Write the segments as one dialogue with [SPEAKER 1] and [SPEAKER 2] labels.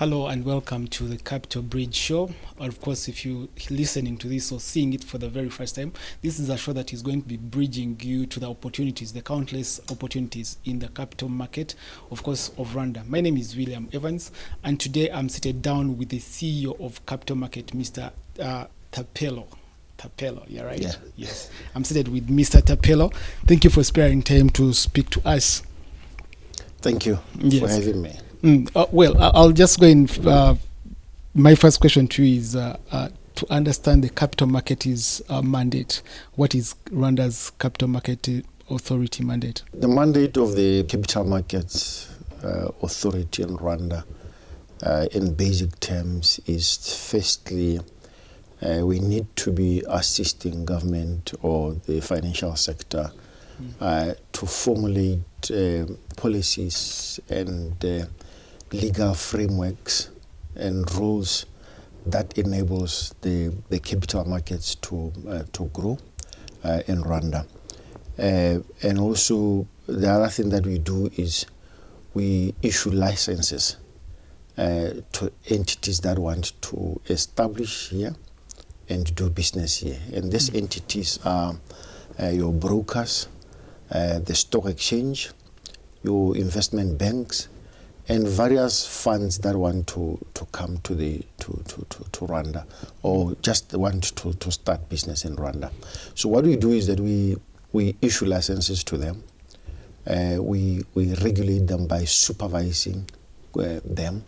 [SPEAKER 1] Hello and welcome to the Capital Bridge Show. Of course, if you're listening to this or seeing it for the very first time, this is a show that is going to be bridging you to the opportunities, the countless opportunities in the capital market, of course, of Rwanda. My name is William Evans, and today I'm seated down with the CEO of Capital Market, Mr. Thapelo. Thapelo, yeah, right?
[SPEAKER 2] Yeah.
[SPEAKER 1] Yes. I'm seated with Mr. Thapelo. Thank you for sparing time to speak to us.
[SPEAKER 2] Thank you for having me.
[SPEAKER 1] Well, I'll just go in. My first question to you is to understand the capital market's mandate. What is Rwanda's capital market authority mandate?
[SPEAKER 2] The mandate of the Capital Markets Authority in Rwanda, in basic terms, is firstly, we need to be assisting government or the financial sector to formulate policies and legal frameworks and rules that enables the capital markets to grow in Rwanda. And also the other thing that we do is we issue licenses to entities that want to establish here and do business here. And these entities are your brokers, the stock exchange, your investment banks, and various funds that want to come to Rwanda or just want to start business in Rwanda. So what we do is that we issue licenses to them. We regulate them by supervising them.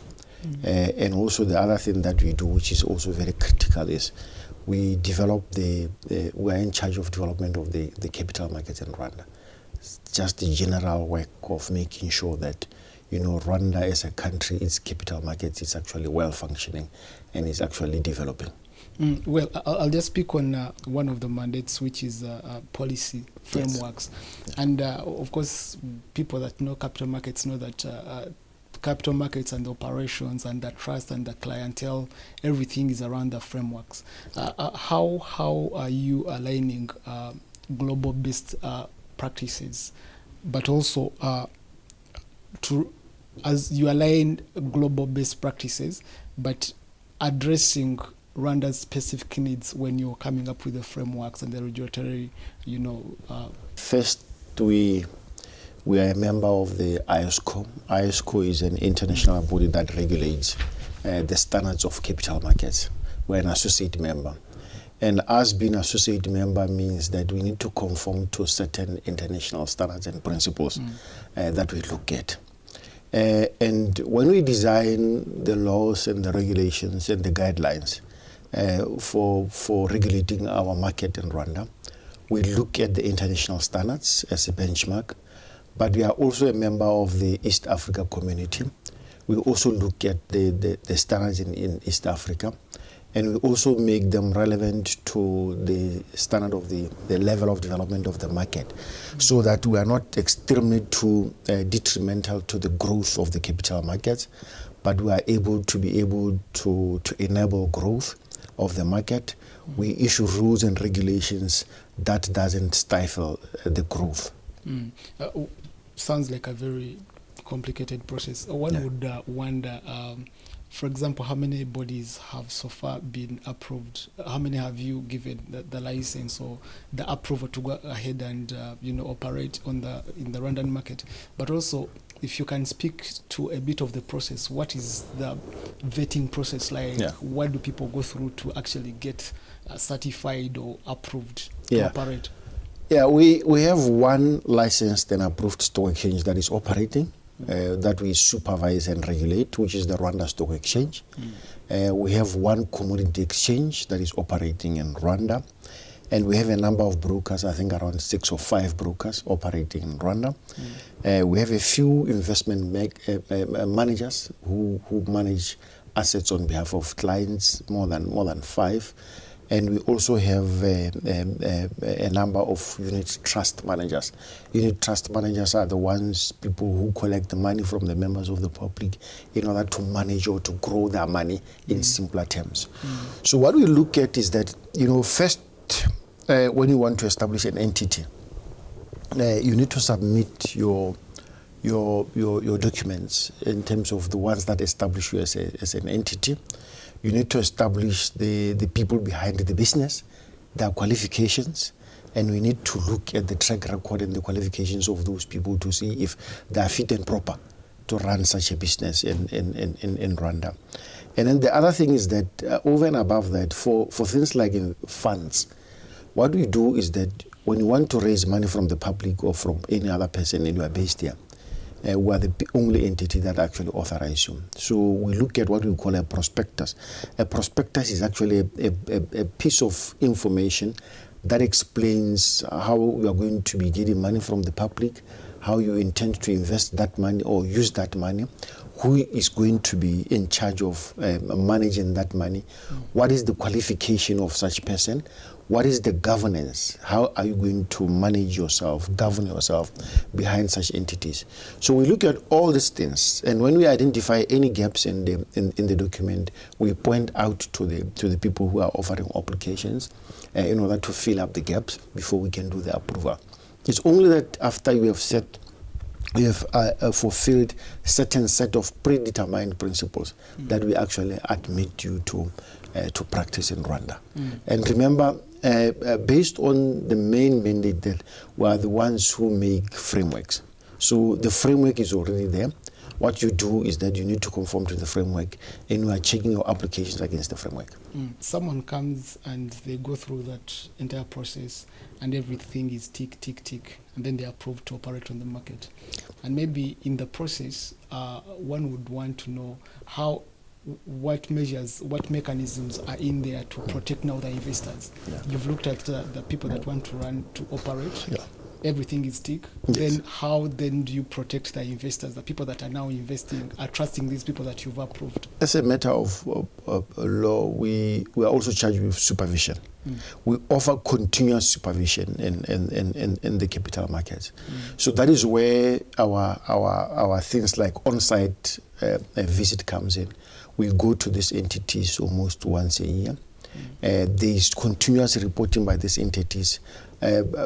[SPEAKER 2] And also the other thing that we do, which is also very critical, is we develop we are in charge of development of the capital markets in Rwanda. It's just the general work of making sure that Rwanda as a country, its capital markets is actually well functioning and is actually developing.
[SPEAKER 1] Well, I'll just speak on one of the mandates, which is policy frameworks. Yes. And of course, people that know capital markets know that capital markets and the operations and the trust and the clientele, everything is around the frameworks. How are you aligning global-based practices, but also as you align global-based practices, but addressing Rwanda's specific needs when you're coming up with the frameworks and the regulatory,
[SPEAKER 2] First, we are a member of the ISCO. ISCO is an international body that regulates the standards of capital markets. We're an associate member. And us being associate member means that we need to conform to certain international standards and principles that we look at. And when we design the laws and the regulations and the guidelines for regulating our market in Rwanda, we look at the international standards as a benchmark, but we are also a member of the East Africa community. We also look at the standards in East Africa, and we also make them relevant to the standard of the level of development of the market, so that we are not extremely too detrimental to the growth of the capital markets, but we are able to enable growth of the market. We issue rules and regulations that doesn't stifle the growth.
[SPEAKER 1] Sounds like a very complicated process. One would wonder, for example, how many bodies have so far been approved? How many have you given the license or the approval to go ahead and operate in the Rwandan market? But also, if you can speak to a bit of the process, what is the vetting process like? Yeah. What do people go through to actually get certified or approved to operate?
[SPEAKER 2] Yeah, we have one licensed and approved stock exchange that is operating. That we supervise and regulate, which is the Rwanda Stock Exchange. We have one commodity exchange that is operating in Rwanda, and we have a number of brokers, I think around 6 or 5 brokers operating in Rwanda. We have a few investment managers who manage assets on behalf of clients, more than 5. And we also have a number of unit trust managers. Unit trust managers are the people who collect the money from the members of the public in order to manage or to grow their money in simpler terms. So what we look at is that, first, when you want to establish an entity, you need to submit your your documents in terms of the ones that establish you as an entity. You need to establish the people behind the business, their qualifications, and we need to look at the track record and the qualifications of those people to see if they are fit and proper to run such a business in Rwanda. And then the other thing is that over and above that, for things like funds, what we do is that when you want to raise money from the public or from any other person and you are based here, we are the only entity that actually authorize you. So we look at what we call a prospectus. A prospectus is actually a piece of information that explains how you are going to be getting money from the public, how you intend to invest that money or use that money, who is going to be in charge of managing that money, what is the qualification of such person, what is the governance, how are you going to manage yourself, govern yourself behind such entities. So we look at all these things, and when we identify any gaps in the document, we point out to the people who are offering applications in order to fill up the gaps before we can do the approval. It's only that after you have fulfilled certain set of predetermined principles that we actually admit you to practice in Rwanda. And remember, based on the main mandate that we are the ones who make frameworks. So the framework is already there. What you do is that you need to conform to the framework, and you are checking your applications against the framework.
[SPEAKER 1] Someone comes and they go through that entire process and everything is tick, tick, tick, and then they are approved to operate on the market. And maybe in the process, one would want to know what measures, what mechanisms are in there to protect now the investors. Yeah. You've looked at the people that want to operate. Yeah. Everything is tick. Yes. Then how then do you protect the investors, the people that are now investing, are trusting these people that you've approved?
[SPEAKER 2] As a matter of law, we are also charged with supervision. We offer continuous supervision in the capital markets. So that is where our things like on-site visit comes in. We go to these entities almost once a year. There is continuous reporting by these entities.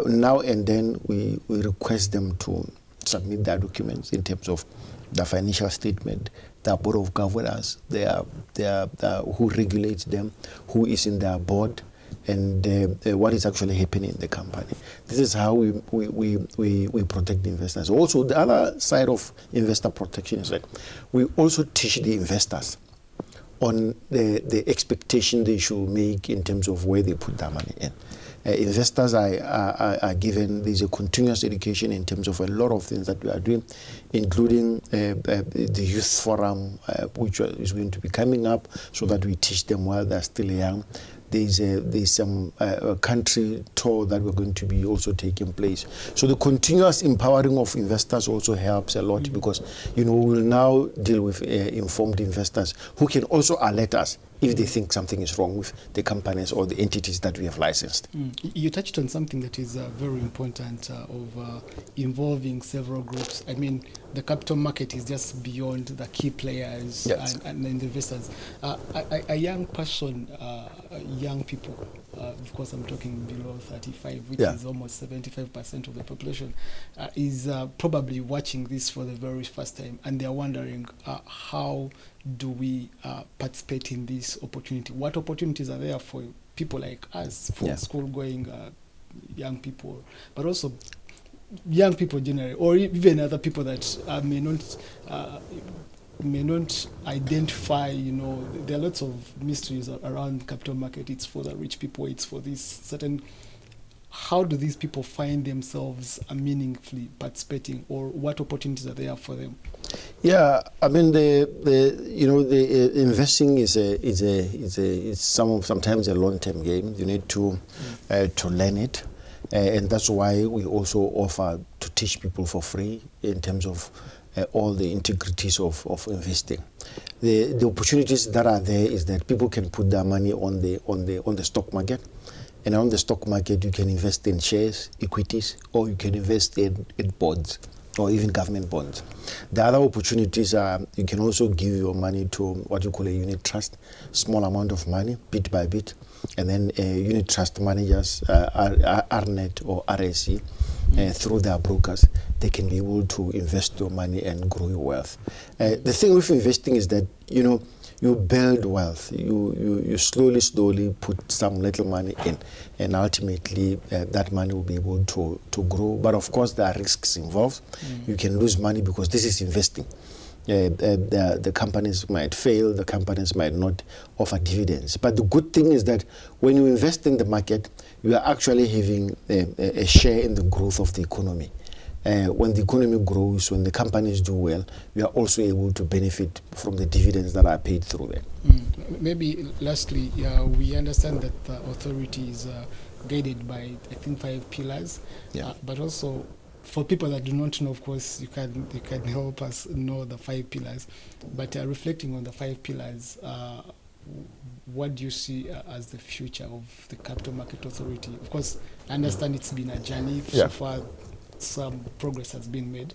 [SPEAKER 2] Now and then we request them to submit their documents in terms of the financial statement, the board of governors, who regulates them, who is in their board, and what is actually happening in the company. This is how we protect the investors. Also, the other side of investor protection is that we also teach the investors on the expectation they should make in terms of where they put their money in. Investors are given, there's a continuous education in terms of a lot of things that we are doing, including the youth forum, which is going to be coming up, so that we teach them while they're still young. There's some country tour that we're going to be also taking place. So the continuous empowering of investors also helps a lot, because we will now deal with informed investors who can also alert us if they think something is wrong with the companies or the entities that we have licensed.
[SPEAKER 1] You touched on something that is very important of involving several groups. I mean, the capital market is just beyond the key players. Yes. and the investors. A young person, young people, of course I'm talking below 35, which is almost 75% of the population, is probably watching this for the very first time, and they're wondering how do we participate in this opportunity? What opportunities are there for people like us, for school-going young people, but also young people generally, or even other people that may not identify, there are lots of mysteries around capital market. It's for the rich people, it's for this certain. How do these people find themselves meaningfully participating, or what opportunities are there for them?
[SPEAKER 2] Yeah, I mean the investing is sometimes a long-term game. You need to learn it, and that's why we also offer to teach people for free in terms of all the integrities of investing. The opportunities that are there is that people can put their money on the stock market. And on the stock market, you can invest in shares, equities, or you can invest in bonds, or even government bonds. The other opportunities are you can also give your money to what you call a unit trust, small amount of money, bit by bit, and then unit trust managers, RNet or RSC, through their brokers, they can be able to invest your money and grow your wealth. The thing with investing is that, you build wealth. You slowly put some little money in, and ultimately that money will be able to grow. But of course, there are risks involved. You can lose money because this is investing. The companies might fail, the companies might not offer dividends. But the good thing is that when you invest in the market, you are actually having a share in the growth of the economy. When the economy grows, when the companies do well, we are also able to benefit from the dividends that are paid through them.
[SPEAKER 1] Maybe lastly, we understand that the authority is guided by, I think, 5 pillars. But also, for people that do not know, of course, you can help us know the 5 pillars. But reflecting on the 5 pillars, what do you see as the future of the Capital Market Authority? Of course, I understand it's been a journey. So far, some progress has been made.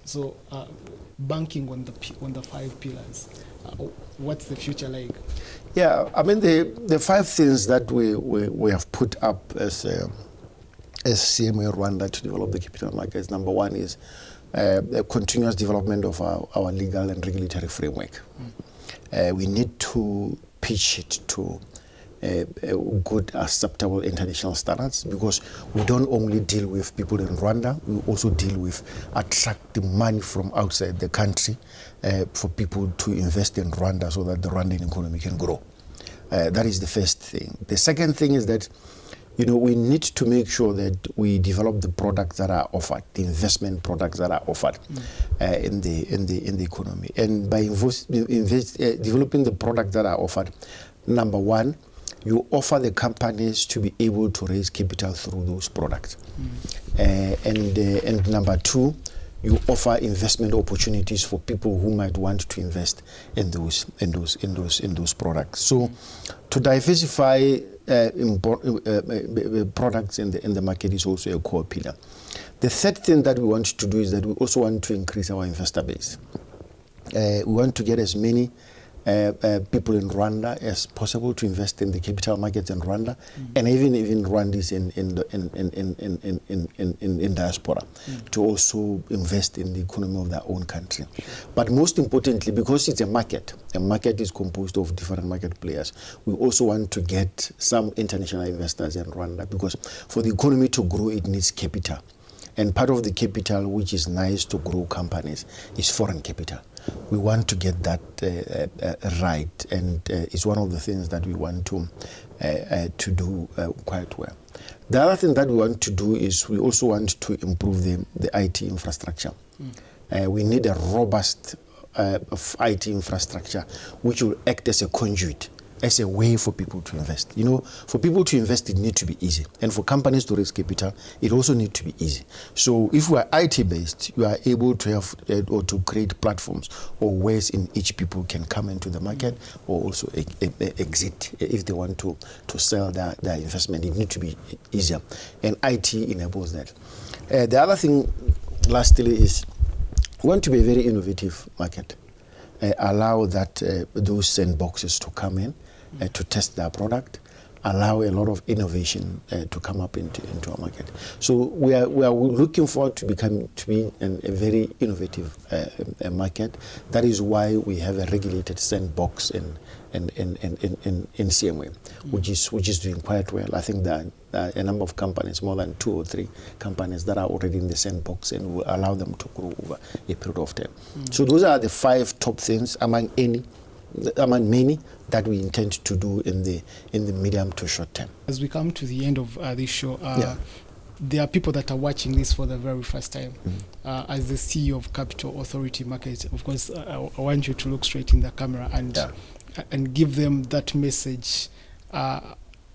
[SPEAKER 1] So, banking on the 5 pillars, what's the future like?
[SPEAKER 2] Yeah, I mean, the 5 things that we have put up as CMO Rwanda to develop the capital markets. Number 1 is the continuous development of our legal and regulatory framework. We need to pitch it to good, acceptable international standards, because we don't only deal with people in Rwanda, we also deal with attracting money from outside the country for people to invest in Rwanda so that the Rwandan economy can grow. That is the first thing. The second thing is that we need to make sure that we develop the products that are offered, the investment products that are offered in the economy. And by developing the products that are offered, number 1, you offer the companies to be able to raise capital through those products. And number 2, you offer investment opportunities for people who might want to invest in those products. So to diversify products in the market is also a core pillar. The third thing that we want to do is that we also want to increase our investor base. We want to get as many people in Rwanda as possible to invest in the capital markets in Rwanda, and even Rwandans in diaspora to also invest in the economy of their own country. But most importantly, because it's a market is composed of different market players, we also want to get some international investors in Rwanda, because for the economy to grow, it needs capital. And part of the capital, which is nice to grow companies, is foreign capital. We want to get that right, and it's one of the things that we want to do quite well. The other thing that we want to do is we also want to improve the IT infrastructure. We need a robust IT infrastructure which will act as a conduit, as a way for people to invest. For people to invest, it needs to be easy. And for companies to raise capital, it also needs to be easy. So if we are IT-based, you are able to have or to create platforms or ways in which people can come into the market or also exit if they want to sell their investment. It needs to be easier. And IT enables that. The other thing, lastly, is we want to be a very innovative market. Allow those sandboxes to come in to test their product, allow a lot of innovation to come up into our market. So we are looking forward to be a very innovative market. That is why we have a regulated sandbox in CMA, which is doing quite well. I think that a number of companies, more than 2 or 3 companies that are already in the sandbox, and will allow them to grow over a period of time. So those are the 5 top things among many that we intend to do in the medium to short term.
[SPEAKER 1] As we come to the end of this show, there are people that are watching this for the very first time. As the CEO of Capital Authority Market, of course, I want you to look straight in the camera and give them that message,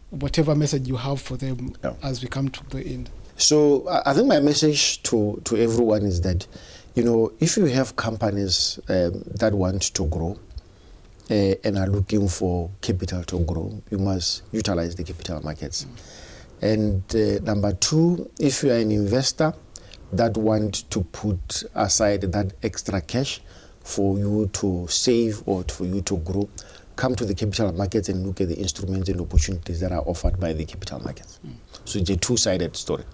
[SPEAKER 1] whatever message you have for them as we come to the end.
[SPEAKER 2] So I think my message to everyone is that, if you have companies that want to grow and are looking for capital to grow, you must utilize the capital markets. And number 2, if you are an investor that want to put aside that extra cash for you to save or for you to grow, come to the capital markets and look at the instruments and opportunities that are offered by the capital markets. So it's a 2-sided story.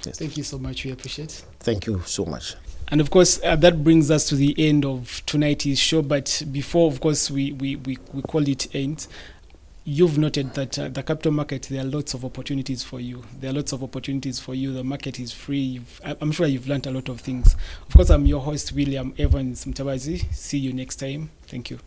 [SPEAKER 2] Yes.
[SPEAKER 1] Thank you so much. We appreciate it.
[SPEAKER 2] Thank you so much.
[SPEAKER 1] And of course, that brings us to the end of tonight's show. But before, of course, we call it end, you've noted that the capital market, there are lots of opportunities for you. There are lots of opportunities for you. The market is free. I'm sure you've learned a lot of things. Of course, I'm your host, William Evans Mtabazi. See you next time. Thank you.